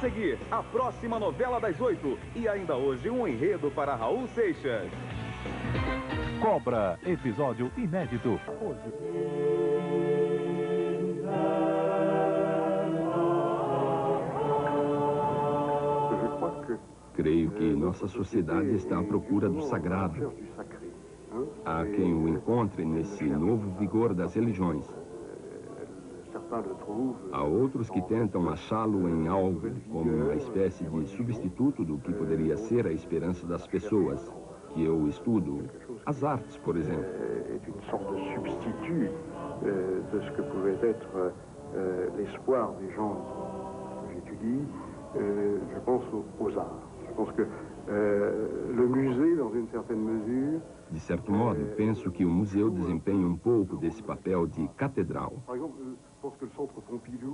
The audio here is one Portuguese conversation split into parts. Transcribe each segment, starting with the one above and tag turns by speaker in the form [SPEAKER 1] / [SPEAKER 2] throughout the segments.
[SPEAKER 1] seguir, a próxima novela das 8. E ainda hoje, um enredo para Raul Seixas.
[SPEAKER 2] Cobra, episódio inédito.
[SPEAKER 3] Creio que nossa sociedade está à procura do sagrado. Há quem o encontre nesse novo vigor das religiões. Há outros que tentam achá-lo em algo, como uma espécie de substituto do que poderia ser a esperança das pessoas, que eu estudo. As artes, por exemplo.
[SPEAKER 4] É uma sorte de substituto de que pouvait être l'espoir des gens que j'étudie. Je pense aux arts. Je pense que le musée, dans une certaine mesure...
[SPEAKER 3] De certo modo, penso que o museu desempenha um pouco desse papel de catedral.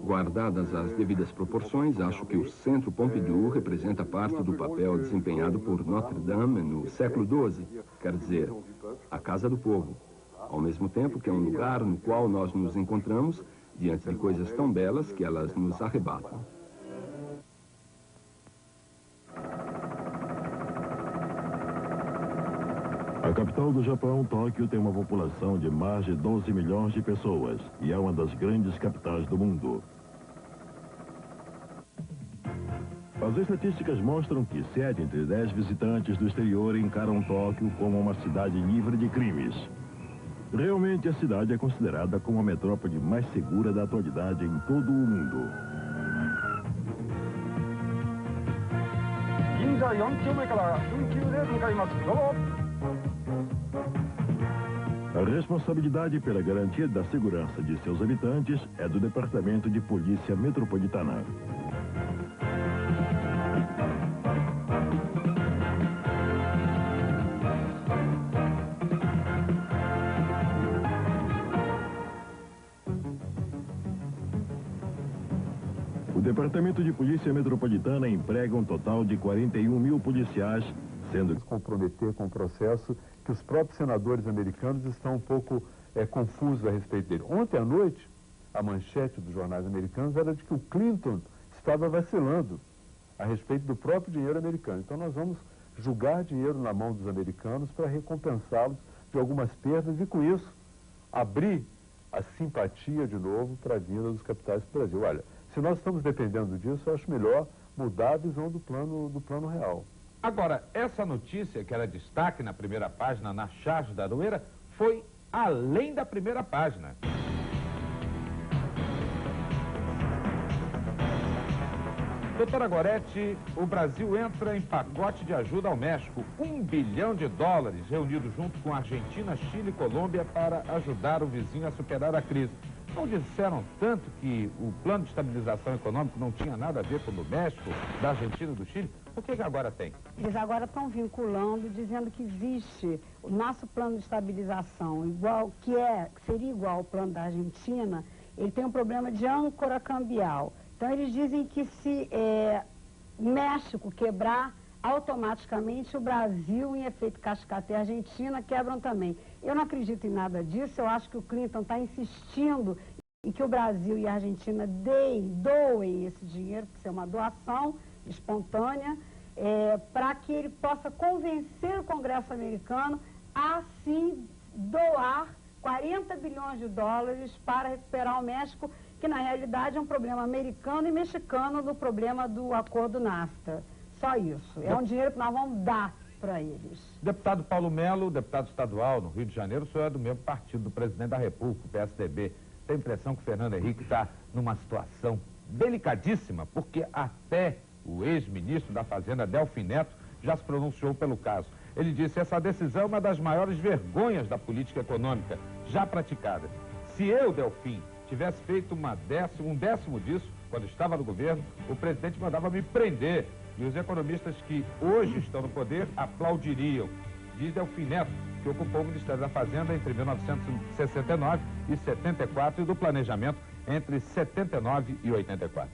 [SPEAKER 3] Guardadas as devidas proporções, acho que o Centro Pompidou representa parte do papel desempenhado por Notre Dame no século XII, quer dizer, a Casa do Povo, ao mesmo tempo que é um lugar no qual nós nos encontramos diante de coisas tão belas que elas nos arrebatam.
[SPEAKER 5] A capital do Japão, Tóquio, tem uma população de mais de 12 milhões de pessoas e é uma das grandes capitais do mundo. As estatísticas mostram que 7 entre 10 visitantes do exterior encaram Tóquio como uma cidade livre de crimes. Realmente, a cidade é considerada como a metrópole mais segura da atualidade em todo o mundo. A responsabilidade pela garantia da segurança de seus habitantes é do Departamento de Polícia Metropolitana. O Departamento de Polícia Metropolitana emprega um total de 41 mil policiais, sendo
[SPEAKER 6] se comprometer com o processo que os próprios senadores americanos estão um pouco confusos a respeito dele. Ontem à noite, a manchete dos jornais americanos era de que o Clinton estava vacilando a respeito do próprio dinheiro americano. Então nós vamos julgar dinheiro na mão dos americanos para recompensá-los de algumas perdas e com isso abrir a simpatia de novo para a vinda dos capitais para o Brasil. Olha, se nós estamos dependendo disso, eu acho melhor mudar a visão do plano real.
[SPEAKER 7] Agora, essa notícia que era destaque na primeira página, na charge da Aroeira, foi além da primeira página. Doutora Goretti, o Brasil entra em pacote de ajuda ao México. $1 bilhão reunido junto com Argentina, Chile e Colômbia para ajudar o vizinho a superar a crise. Não disseram tanto que o plano de estabilização econômica não tinha nada a ver com o do México, da Argentina e do Chile? Por que agora tem?
[SPEAKER 8] Eles agora estão vinculando, dizendo que existe o nosso plano de estabilização, igual, que seria igual ao plano da Argentina, ele tem um problema de âncora cambial. Então eles dizem que se o México quebrar, automaticamente o Brasil, em efeito cascata, e a Argentina quebram também. Eu não acredito em nada disso, eu acho que o Clinton está insistindo em que o Brasil e a Argentina doem esse dinheiro, que é uma doação espontânea, para que ele possa convencer o Congresso americano a, sim, doar $40 bilhões para recuperar o México, que na realidade é um problema americano e mexicano do problema do acordo NAFTA. Só isso. É um dinheiro que nós vamos dar para eles.
[SPEAKER 7] Deputado Paulo Melo, deputado estadual no Rio de Janeiro, o senhor é do mesmo partido do presidente da República, o PSDB. Tem a impressão que o Fernando Henrique está numa situação delicadíssima, porque até o ex-ministro da Fazenda, Delfim Neto, já se pronunciou pelo caso. Ele disse que essa decisão é uma das maiores vergonhas da política econômica já praticada. Se eu, Delfim, tivesse feito um décimo disso, quando estava no governo, o presidente mandava me prender. E os economistas que hoje estão no poder aplaudiriam. Diz Delfim Neto, que ocupou o Ministério da Fazenda entre 1969 e 74 e do Planejamento entre 79 e 84.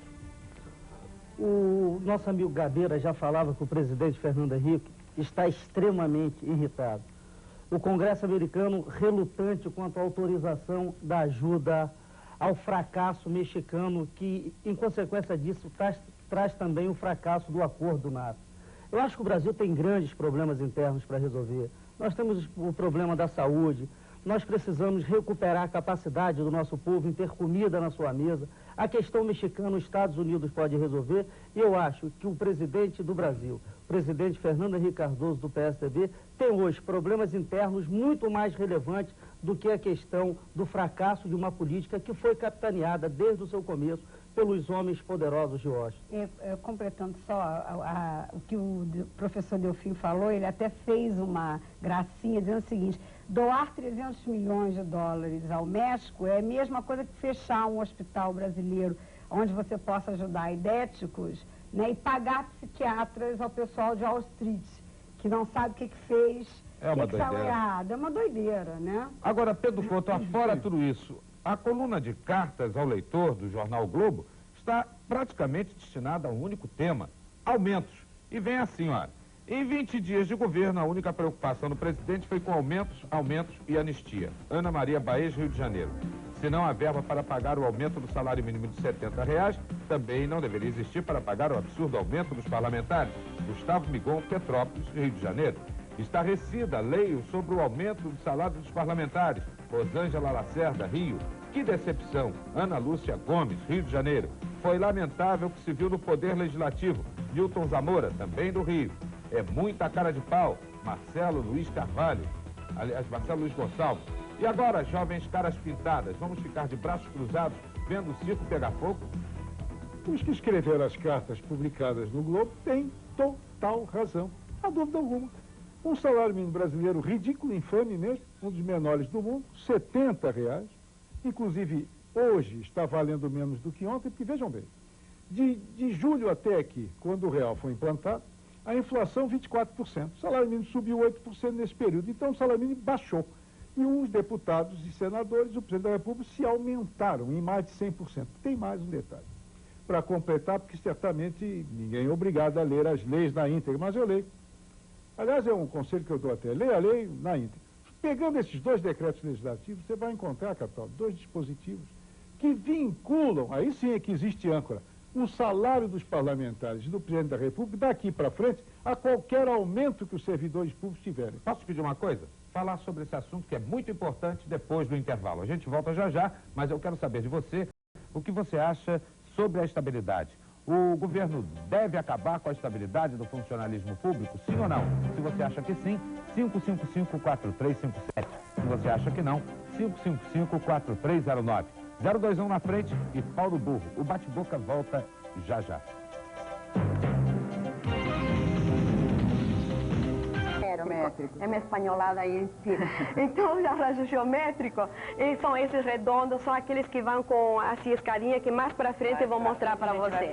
[SPEAKER 9] O nosso amigo Gabeira já falava que o presidente Fernando Henrique está extremamente irritado. O Congresso americano relutante quanto à autorização da ajuda ao fracasso mexicano, que, em consequência disso, está traz também o fracasso do acordo do NAFTA. Eu acho que o Brasil tem grandes problemas internos para resolver. Nós temos o problema da saúde, nós precisamos recuperar a capacidade do nosso povo em ter comida na sua mesa. A questão mexicana, os Estados Unidos pode resolver. E eu acho que o presidente do Brasil, o presidente Fernando Henrique Cardoso, do PSDB, tem hoje problemas internos muito mais relevantes do que a questão do fracasso de uma política que foi capitaneada desde o seu começo pelos homens poderosos de Washington.
[SPEAKER 8] Completando só o que o professor Delfim falou, ele até fez uma gracinha dizendo o seguinte: doar 300 milhões de dólares ao México é a mesma coisa que fechar um hospital brasileiro onde você possa ajudar aidéticos, né, e pagar psiquiatras ao pessoal de Wall Street, que não sabe o que fez, que saiu errado. É uma doideira, né?
[SPEAKER 7] Agora, Pedro Couto, afora tudo isso, a coluna de cartas ao leitor do jornal o Globo está praticamente destinada a um único tema: aumentos. E vem assim, olha: em 20 dias de governo, a única preocupação do presidente foi com aumentos e anistia. Ana Maria Baez, Rio de Janeiro. Se não há verba para pagar o aumento do salário mínimo de R$70, também não deveria existir para pagar o absurdo aumento dos parlamentares. Gustavo Migon, Petrópolis, Rio de Janeiro. Estarrecida, leio sobre o aumento do salário dos parlamentares. Rosângela Lacerda, Rio. Que decepção. Ana Lúcia Gomes, Rio de Janeiro. Foi lamentável o que se viu no Poder Legislativo. Newton Zamora, também do Rio. É muita cara de pau. Marcelo Luiz Carvalho. Aliás, Marcelo Luiz Gonçalves. E agora, jovens caras pintadas, vamos ficar de braços cruzados vendo o circo pegar fogo?
[SPEAKER 10] Os que escreveram as cartas publicadas no Globo têm total razão. Não há dúvida alguma. Um salário mínimo brasileiro ridículo, infame mesmo, um dos menores do mundo, R$70. Inclusive, hoje está valendo menos do que ontem, porque vejam bem, de julho até aqui, quando o real foi implantado, a inflação 24%. O salário mínimo subiu 8% nesse período. Então o salário mínimo baixou. E os deputados e senadores, o presidente da República, se aumentaram em mais de 100%. Tem mais um detalhe, para completar, porque certamente ninguém é obrigado a ler as leis na íntegra, mas eu leio. Aliás, é um conselho que eu dou até: leia a lei na íntegra. Pegando esses dois decretos legislativos, você vai encontrar, capital, dois dispositivos que vinculam, aí sim é que existe âncora, o salário dos parlamentares e do presidente da República daqui para frente a qualquer aumento que os servidores públicos tiverem.
[SPEAKER 7] Posso pedir uma coisa? Falar sobre esse assunto que é muito importante depois do intervalo. A gente volta já já, mas eu quero saber de você o que você acha sobre a estabilidade. O governo deve acabar com a estabilidade do funcionalismo público, sim ou não? Se você acha que sim, 555-4357. Se você acha que não, 555-4309. 021 na frente e pau no burro. O bate-boca volta já já.
[SPEAKER 11] É uma espanholada aí em si. Então, os arranjos geométricos, são esses redondos, são aqueles que vão com a escadinha que mais para frente eu vou mostrar para você.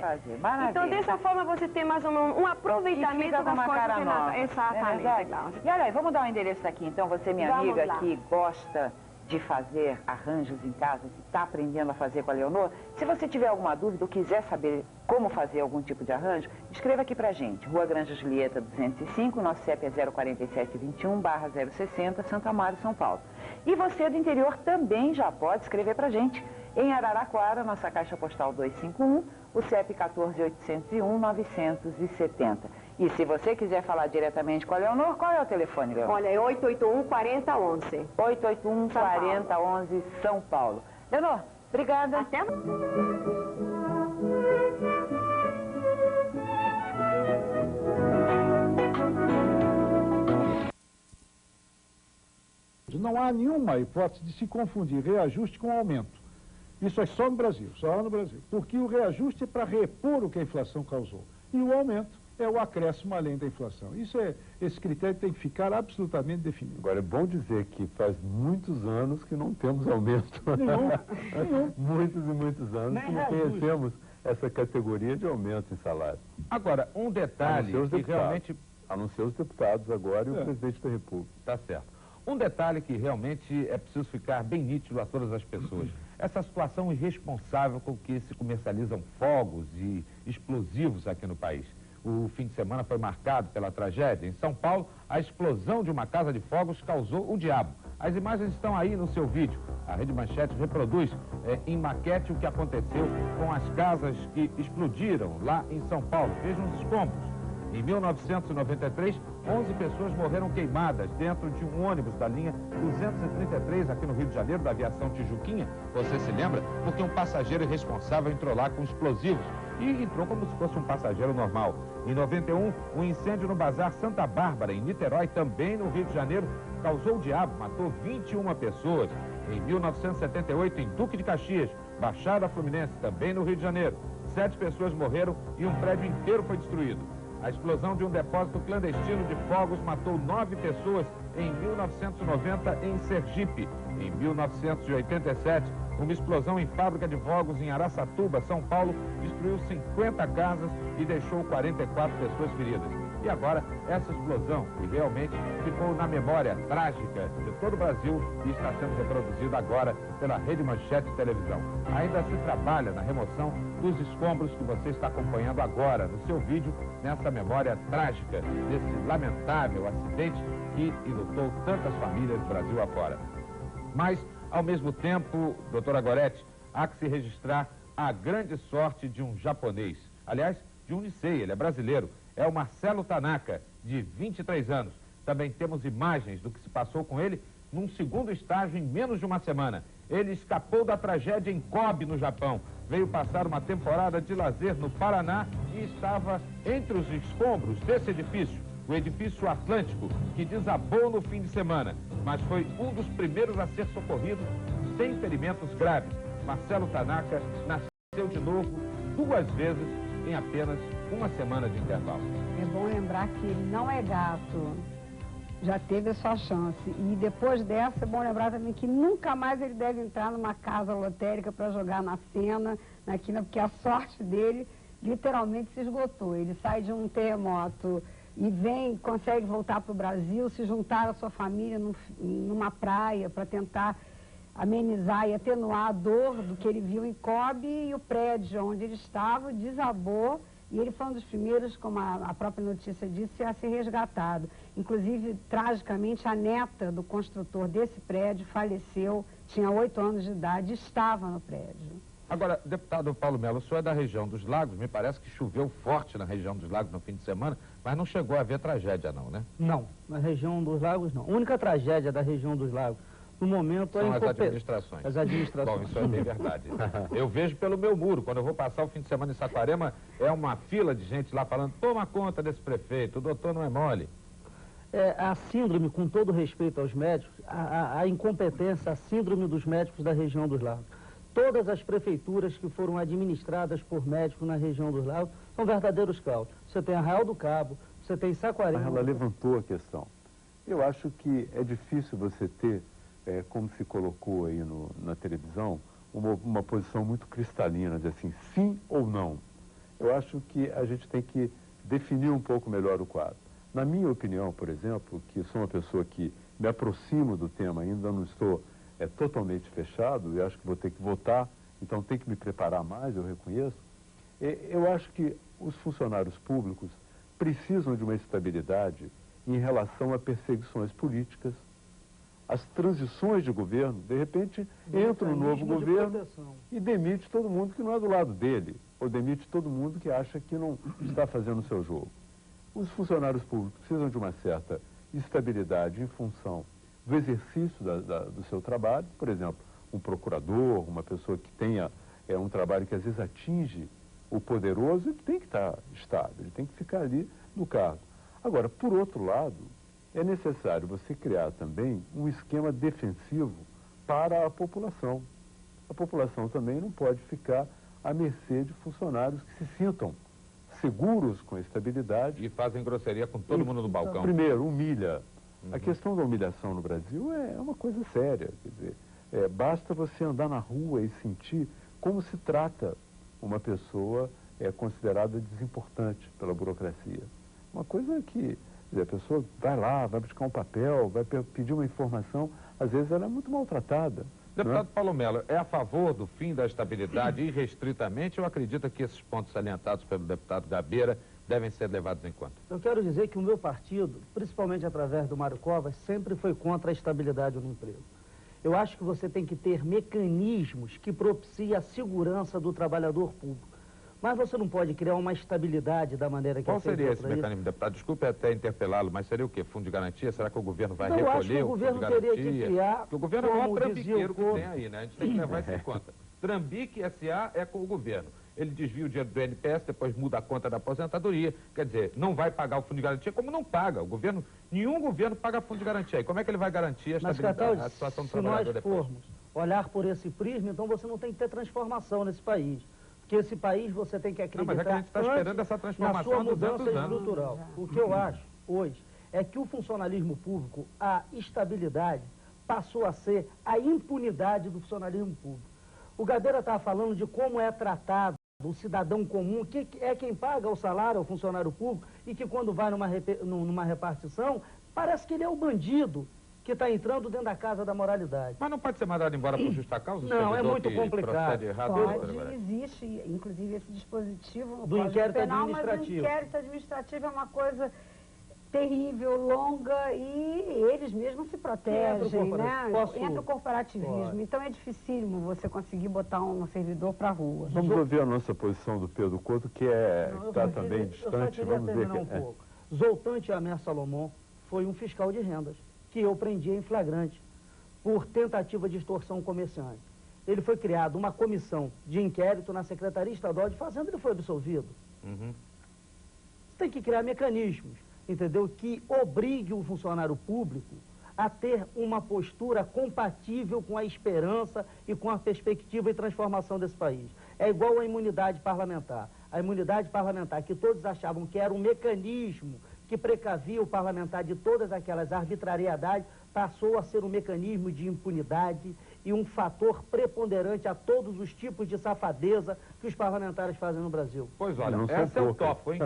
[SPEAKER 11] Então, dessa forma, você tem mais um aproveitamento das coisas que nada. Exatamente, Cláudia.
[SPEAKER 12] E olha aí, vamos dar um endereço daqui, então, você, minha amiga, que gosta de fazer arranjos em casa, que está aprendendo a fazer com a Leonor. Se você tiver alguma dúvida ou quiser saber como fazer algum tipo de arranjo, escreva aqui pra gente. Rua Granja Julieta 205, nosso CEP é 04721/060, Santo Amaro, São Paulo. E você do interior também já pode escrever pra gente. Em Araraquara, nossa caixa postal 251, o CEP 1401970. E se você quiser falar diretamente com a Leonor, qual é o telefone, Leonor?
[SPEAKER 11] Olha, é 881-4011.
[SPEAKER 12] 881-4011, São Paulo. Leonor, obrigada.
[SPEAKER 11] Até.
[SPEAKER 10] Não há nenhuma hipótese de se confundir reajuste com aumento. Isso é só no Brasil, só no Brasil. Porque o reajuste é para repor o que a inflação causou. E o aumento é o acréscimo além da inflação. Esse critério tem que ficar absolutamente definido.
[SPEAKER 6] Agora, é bom dizer que faz muitos anos que não temos aumento.
[SPEAKER 10] Nenhum.
[SPEAKER 6] Muitos e muitos anos que não conhecemos essa categoria de aumento em salário.
[SPEAKER 7] Agora, um detalhe que realmente...
[SPEAKER 6] A não ser os deputados agora e o presidente da República.
[SPEAKER 7] Tá certo. Um detalhe que realmente é preciso ficar bem nítido a todas as pessoas. Essa situação irresponsável com que se comercializam fogos e explosivos aqui no país. O fim de semana foi marcado pela tragédia. Em São Paulo, a explosão de uma casa de fogos causou o diabo. As imagens estão aí no seu vídeo. A Rede Manchete reproduz em maquete o que aconteceu com as casas que explodiram lá em São Paulo. Vejam os escombros. Em 1993, 11 pessoas morreram queimadas dentro de um ônibus da linha 233 aqui no Rio de Janeiro, da aviação Tijuquinha. Você se lembra? Porque um passageiro irresponsável entrou lá com explosivos e entrou como se fosse um passageiro normal. Em 91, um incêndio no Bazar Santa Bárbara, em Niterói, também no Rio de Janeiro, causou o diabo, matou 21 pessoas. Em 1978, em Duque de Caxias, Baixada Fluminense, também no Rio de Janeiro, 7 pessoas morreram e um prédio inteiro foi destruído. A explosão de um depósito clandestino de fogos matou 9 pessoas em 1990 em Sergipe. Em 1987, uma explosão em fábrica de fogos em Araçatuba, São Paulo, destruiu 50 casas e deixou 44 pessoas feridas. E agora, essa explosão, que realmente ficou na memória trágica de todo o Brasil e está sendo reproduzida agora pela Rede Manchete Televisão. Ainda se trabalha na remoção dos escombros que você está acompanhando agora no seu vídeo, nessa memória trágica desse lamentável acidente que enlutou tantas famílias do Brasil afora. Mas, ao mesmo tempo, doutora Gorete, há que se registrar a grande sorte de um japonês. Aliás, de um Nisei, ele é brasileiro. É o Marcelo Tanaka, de 23 anos. Também temos imagens do que se passou com ele num segundo estágio em menos de uma semana. Ele escapou da tragédia em Kobe, no Japão. Veio passar uma temporada de lazer no Paraná e estava entre os escombros desse edifício, o edifício Atlântico, que desabou no fim de semana, mas foi um dos primeiros a ser socorrido sem ferimentos graves. Marcelo Tanaka nasceu de novo 2 vezes em apenas uma semana de intervalo.
[SPEAKER 8] É bom lembrar que ele não é gato, já teve a sua chance. E depois dessa, é bom lembrar também que nunca mais ele deve entrar numa casa lotérica para jogar na Sena, na quina, porque a sorte dele literalmente se esgotou. Ele sai de um terremoto e consegue voltar para o Brasil, se juntar à sua família numa praia para tentar amenizar e atenuar a dor do que ele viu em Kobe, e o prédio onde ele estava desabou e ele foi um dos primeiros, como a própria notícia disse, a ser resgatado. Inclusive, tragicamente, a neta do construtor desse prédio faleceu, tinha 8 anos de idade e estava no prédio.
[SPEAKER 7] Agora, deputado Paulo Melo, o senhor é da região dos Lagos, me parece que choveu forte na região dos Lagos no fim de semana, mas não chegou a haver tragédia não, né? Não,
[SPEAKER 9] na região dos Lagos não. A única tragédia da região dos Lagos, no momento,
[SPEAKER 7] são as administrações.
[SPEAKER 9] As administrações.
[SPEAKER 7] Bom, isso é bem verdade. Eu vejo pelo meu muro, quando eu vou passar o fim de semana em Saquarema, é uma fila de gente lá falando, toma conta desse prefeito, o doutor não é mole.
[SPEAKER 9] A síndrome, com todo respeito aos médicos, a incompetência, a síndrome dos médicos da região dos Lagos. Todas as prefeituras que foram administradas por médicos na região dos Lagos são verdadeiros caos. Você tem Arraial do Cabo, você tem Saquarema.
[SPEAKER 6] Ela levantou a questão. Eu acho que é difícil você ter, como se colocou aí na televisão, uma posição muito cristalina, de assim, sim ou não. Eu acho que a gente tem que definir um pouco melhor o quadro. Na minha opinião, por exemplo, que sou uma pessoa que me aproximo do tema ainda, não estou totalmente fechado, e acho que vou ter que votar, então tem que me preparar mais, eu reconheço. Eu acho que os funcionários públicos precisam de uma estabilidade em relação a perseguições políticas, as transições de governo. De repente, entra um novo governo e demite todo mundo que não é do lado dele, ou demite todo mundo que acha que não está fazendo o seu jogo. Os funcionários públicos precisam de uma certa estabilidade em função do exercício do seu trabalho. Por exemplo, um procurador, uma pessoa que tenha um trabalho que às vezes atinge o poderoso, ele tem que estar estável, ele tem que ficar ali no cargo. Agora, por outro lado, é necessário você criar também um esquema defensivo para a população. A população também não pode ficar à mercê de funcionários que se sintam seguros com a estabilidade.
[SPEAKER 7] E fazem grosseria com todo mundo no balcão.
[SPEAKER 6] Primeiro, humilha. A questão da humilhação no Brasil é uma coisa séria. Quer dizer, basta você andar na rua e sentir como se trata uma pessoa considerada desimportante pela burocracia. Uma coisa que a pessoa vai lá, vai buscar um papel, vai pedir uma informação, às vezes ela é muito maltratada.
[SPEAKER 7] Deputado Paulo Melo, é a favor do fim da estabilidade irrestritamente ou acredita que esses pontos salientados pelo deputado Gabeira devem ser levados em conta?
[SPEAKER 9] Eu quero dizer que o meu partido, principalmente através do Mário Covas, sempre foi contra a estabilidade no emprego. Eu acho que você tem que ter mecanismos que propiciem a segurança do trabalhador público. Mas você não pode criar uma estabilidade da maneira que
[SPEAKER 7] Qual seria esse mecanismo, deputado? Desculpe até interpelá-lo, mas seria o quê? Fundo de garantia? Será que o governo vai recolher
[SPEAKER 9] eu acho que o governo teria que criar...
[SPEAKER 7] Porque o governo é o maior trambiqueiro que tem aí, né? A gente tem que levar isso em conta. Trambique SA é com o governo. Ele desvia o dinheiro do INPS, depois muda a conta da aposentadoria. Quer dizer, não vai pagar o fundo de garantia, como não paga. O governo, nenhum governo paga fundo de garantia. E como é que ele vai garantir a estabilidade, a situação do trabalhador depois?
[SPEAKER 9] Se nós formos olhar por esse prisma, então você não tem que ter transformação nesse país. Porque esse país você tem que acreditar
[SPEAKER 7] mas é que a gente está esperando essa transformação
[SPEAKER 9] na sua mudança estrutural. O que eu acho hoje é que o funcionalismo público, a estabilidade, passou a ser a impunidade do funcionalismo público. O Gabeira estava falando de como é tratado o cidadão comum, que é quem paga o salário ao funcionário público e que quando vai numa repartição, parece que ele é o bandido que está entrando dentro da casa da moralidade.
[SPEAKER 7] Mas não pode ser mandado embora por justa causa?
[SPEAKER 9] Não, é muito complicado.
[SPEAKER 8] Existe, inclusive, esse dispositivo no
[SPEAKER 9] do inquérito administrativo.
[SPEAKER 8] Mas o inquérito administrativo é uma coisa terrível, longa, e eles mesmos se protegem, né? Entra o corporativismo. Então é dificílimo você conseguir botar um servidor para a rua.
[SPEAKER 6] Vamos ouvir a nossa posição do Pedro Couto, que está também distante.
[SPEAKER 9] Vamos ver um pouco. Zoltante Amer Salomão foi um fiscal de rendas que eu prendi em flagrante por tentativa de extorsão comerciante. Ele foi criado uma comissão de inquérito na Secretaria Estadual de Fazenda e ele foi absolvido. Tem que criar mecanismos, entendeu? Que obrigue o funcionário público a ter uma postura compatível com a esperança e com a perspectiva e transformação desse país. É igual à imunidade parlamentar. A imunidade parlamentar, que todos achavam que era um mecanismo que precavia o parlamentar de todas aquelas arbitrariedades, passou a ser um mecanismo de impunidade e um fator preponderante a todos os tipos de safadeza que os parlamentares fazem no Brasil.
[SPEAKER 7] Pois olha, essa eu topo, hein?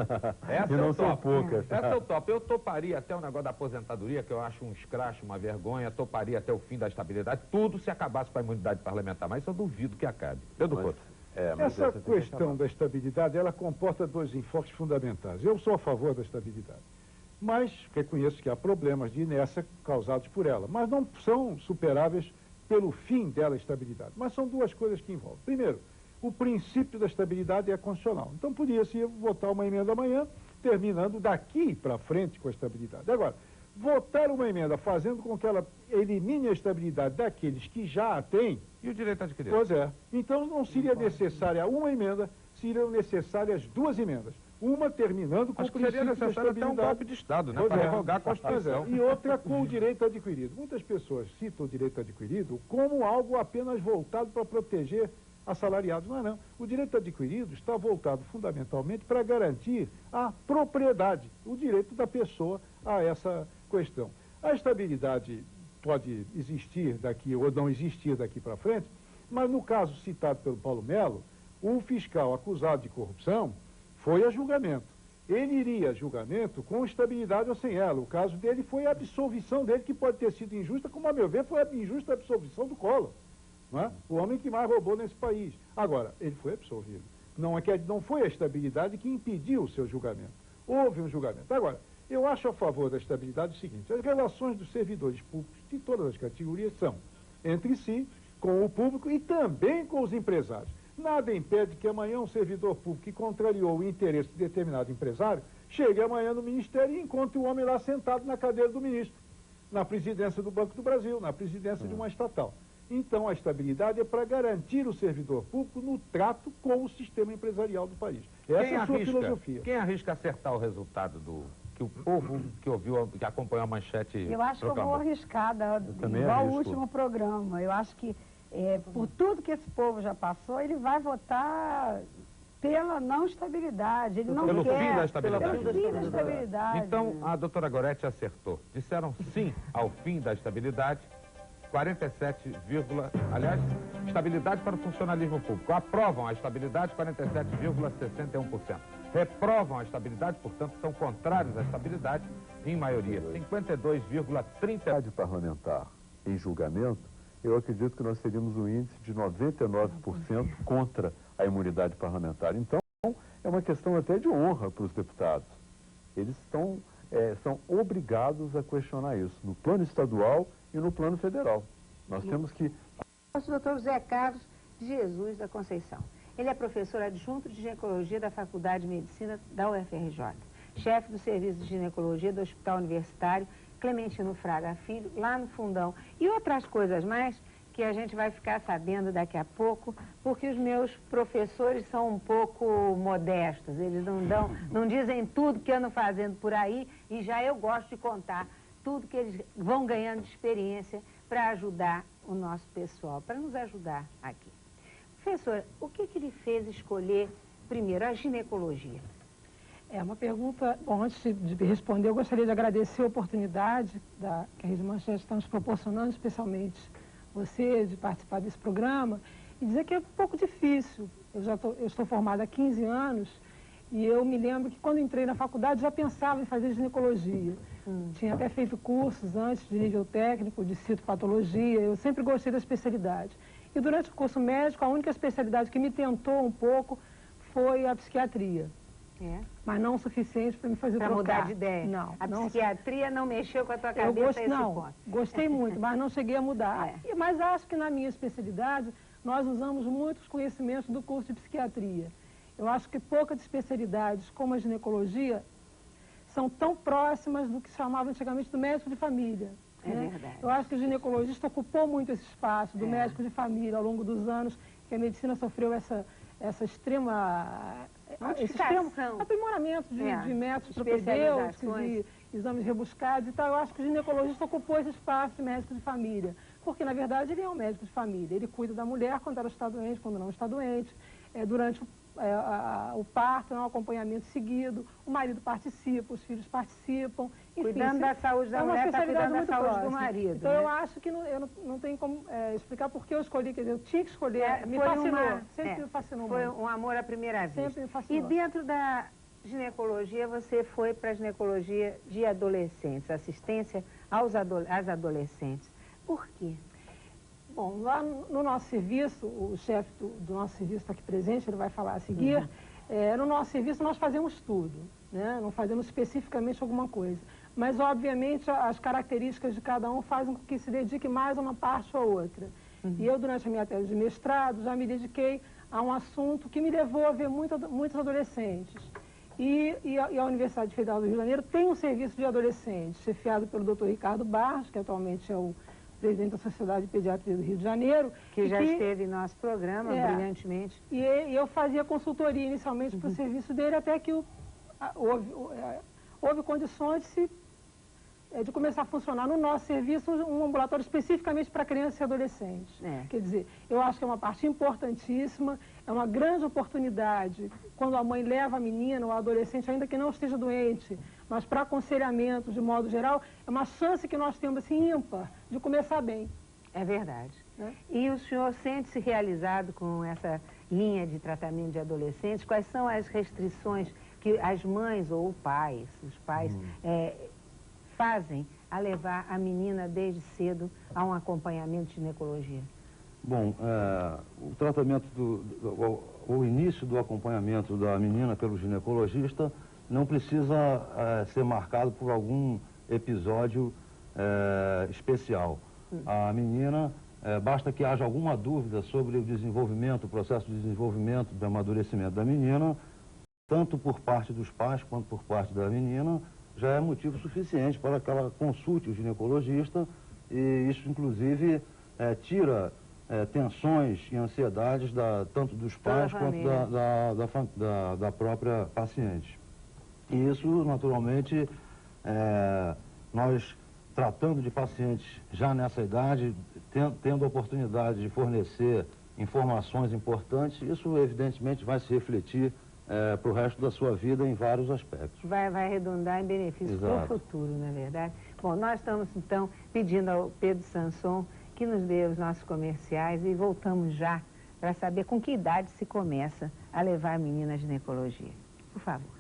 [SPEAKER 7] Essa eu topo. Essa eu topo. Eu toparia até o negócio da aposentadoria, que eu acho um escracho, uma vergonha, toparia até o fim da estabilidade, tudo se acabasse com a imunidade parlamentar, mas eu duvido que acabe. Pedro Couto.
[SPEAKER 10] Essa questão da estabilidade, ela comporta dois enfoques fundamentais. Eu sou a favor da estabilidade, mas reconheço que há problemas de inércia causados por ela, mas não são superáveis pelo fim dela, a estabilidade. Mas são duas coisas que envolvem. Primeiro, o princípio da estabilidade é constitucional. Então podia-se votar uma emenda amanhã, terminando daqui para frente com a estabilidade. Agora, votar uma emenda fazendo com que ela elimine a estabilidade daqueles que já a têm...
[SPEAKER 7] E o direito adquirido?
[SPEAKER 10] Pois é. Então não seria necessária uma emenda, seriam necessárias duas emendas. Uma terminando com o princípio
[SPEAKER 7] seria necessário até um golpe de Estado, né? Para revogar a Constituição.
[SPEAKER 10] E outra com o direito adquirido. Muitas pessoas citam o direito adquirido como algo apenas voltado para proteger assalariados. Não é não. O direito adquirido está voltado fundamentalmente para garantir a propriedade, o direito da pessoa a essa questão. A estabilidade pode existir daqui ou não existir daqui para frente, mas no caso citado pelo Paulo Melo, o fiscal acusado de corrupção foi a julgamento. Ele iria a julgamento com estabilidade ou sem ela. O caso dele foi a absolvição dele, que pode ter sido injusta, como a meu ver foi a injusta absolvição do Collor, não é? O homem que mais roubou nesse país. Agora, ele foi absolvido. Não foi a estabilidade que impediu o seu julgamento. Houve um julgamento. Agora, eu acho a favor da estabilidade o seguinte: as relações dos servidores públicos de todas as categorias são entre si, com o público e também com os empresários. Nada impede que amanhã um servidor público que contrariou o interesse de determinado empresário chegue amanhã no ministério e encontre o homem lá sentado na cadeira do ministro, na presidência do Banco do Brasil, na presidência de uma estatal. Então a estabilidade é para garantir o servidor público no trato com o sistema empresarial do país. Essa é a sua filosofia.
[SPEAKER 7] Quem arrisca acertar o resultado que o povo que ouviu, que acompanhou a manchete
[SPEAKER 8] Eu acho proclamou. Que eu vou arriscar, igual o último programa. Eu acho que por tudo que esse povo já passou, ele vai votar pela não estabilidade. Ele não
[SPEAKER 7] pelo
[SPEAKER 8] quer...
[SPEAKER 7] fim da estabilidade.
[SPEAKER 8] Pelo fim da estabilidade.
[SPEAKER 7] Então, a doutora Goretti acertou. Disseram sim ao fim da estabilidade, 47, aliás, estabilidade para o funcionalismo público. Aprovam a estabilidade, 47,61%. Reprovam a estabilidade, portanto, são contrários à estabilidade, em maioria, 52,30%.
[SPEAKER 6] Parlamentar em julgamento, eu acredito que nós teríamos um índice de 99% contra a imunidade parlamentar. Então, É uma questão até de honra para os deputados. Eles são obrigados a questionar isso, no plano estadual e no plano federal. Nós temos que...
[SPEAKER 13] O Dr. José Carlos de Jesus da Conceição. Ele é professor adjunto de ginecologia da Faculdade de Medicina da UFRJ, chefe do serviço de ginecologia do Hospital Universitário Clementino Fraga Filho, lá no Fundão. E outras coisas mais que a gente vai ficar sabendo daqui a pouco, porque os meus professores são um pouco modestos. Eles não dizem tudo que andam fazendo por aí, e já eu gosto de contar tudo que eles vão ganhando de experiência para ajudar o nosso pessoal, para nos ajudar aqui. Professor, o que lhe fez escolher, primeiro, a ginecologia?
[SPEAKER 14] É uma pergunta... Bom, antes de responder, eu gostaria de agradecer a oportunidade que a Rede Manchete está nos proporcionando, especialmente você, de participar desse programa, e dizer que é um pouco difícil. Eu estou formada há 15 anos e eu me lembro que quando entrei na faculdade já pensava em fazer ginecologia. Tinha até feito cursos antes de nível técnico, de citopatologia, eu sempre gostei da especialidade. E durante o curso médico, a única especialidade que me tentou um pouco foi a psiquiatria. Mas não o suficiente para me fazer trocar.
[SPEAKER 13] Para mudar de ideia.
[SPEAKER 14] Não.
[SPEAKER 13] A psiquiatria não mexeu com a tua cabeça a esse ponto.
[SPEAKER 14] Gostei muito, mas não cheguei a mudar. Mas acho que na minha especialidade, nós usamos muitos conhecimentos do curso de psiquiatria. Eu acho que poucas especialidades, como a ginecologia, são tão próximas do que se chamava antigamente do médico de família.
[SPEAKER 13] É verdade.
[SPEAKER 14] Eu acho que o ginecologista ocupou muito esse espaço do médico de família ao longo dos anos que a medicina sofreu esse extremo aprimoramento de métodos propedêuticos e exames rebuscados e tal. Eu acho que o ginecologista ocupou esse espaço de médico de família, porque, na verdade, ele é um médico de família. Ele cuida da mulher quando ela está doente, quando não está doente, durante o parto, é um acompanhamento seguido, o marido participa, os filhos participam. Enfim,
[SPEAKER 13] cuidando da saúde da mulher, está cuidando da saúde do marido.
[SPEAKER 14] Então, eu acho que eu não tenho como explicar por que eu escolhi, quer dizer, eu tinha que escolher, me fascinou, sempre me fascinou muito.
[SPEAKER 13] Foi um amor à primeira vista.
[SPEAKER 14] Sempre me fascinou.
[SPEAKER 13] E dentro da ginecologia, você foi para a ginecologia de adolescentes, assistência às adolescentes. Por quê?
[SPEAKER 14] Bom, lá no nosso serviço, o chefe do nosso serviço está aqui presente, ele vai falar a seguir. No nosso serviço nós fazemos tudo, né? Não fazemos especificamente alguma coisa. Mas, obviamente, as características de cada um fazem com que se dedique mais a uma parte ou a outra. E eu, durante a minha tese de mestrado, já me dediquei a um assunto que me levou a ver muitos adolescentes. E a Universidade Federal do Rio de Janeiro tem um serviço de adolescentes, chefiado pelo Dr. Ricardo Barros, que atualmente é o presidente da Sociedade de Pediatria do Rio de Janeiro.
[SPEAKER 13] Que já esteve em nosso programa, brilhantemente.
[SPEAKER 14] E eu fazia consultoria inicialmente para o serviço dele, até que houve condições de começar a funcionar no nosso serviço um ambulatório especificamente para crianças e adolescentes. Quer dizer, eu acho que é uma parte importantíssima, é uma grande oportunidade quando a mãe leva a menina ou a adolescente, ainda que não esteja doente, mas para aconselhamento de modo geral, é uma chance que nós temos assim ímpar de começar bem.
[SPEAKER 13] É verdade. E o senhor sente-se realizado com essa linha de tratamento de adolescentes? Quais são as restrições que as mães ou os pais fazem a levar a menina desde cedo a um acompanhamento de ginecologia?
[SPEAKER 15] Bom, o tratamento, o início do acompanhamento da menina pelo ginecologista não precisa ser marcado por algum episódio especial. A menina, basta que haja alguma dúvida sobre o desenvolvimento, o processo de desenvolvimento, do amadurecimento da menina, tanto por parte dos pais quanto por parte da menina, já é motivo suficiente para que ela consulte o ginecologista e isso, inclusive, tira tensões e ansiedades tanto dos pais quanto da própria paciente. E isso, naturalmente, nós tratando de pacientes já nessa idade, tendo a oportunidade de fornecer informações importantes, isso evidentemente vai se refletir para o resto da sua vida em vários aspectos.
[SPEAKER 13] Vai redundar em benefício para o futuro, não é verdade? Bom, nós estamos então pedindo ao Pedro Sanson que nos dê os nossos comerciais e voltamos já para saber com que idade se começa a levar a menina à ginecologia. Por favor.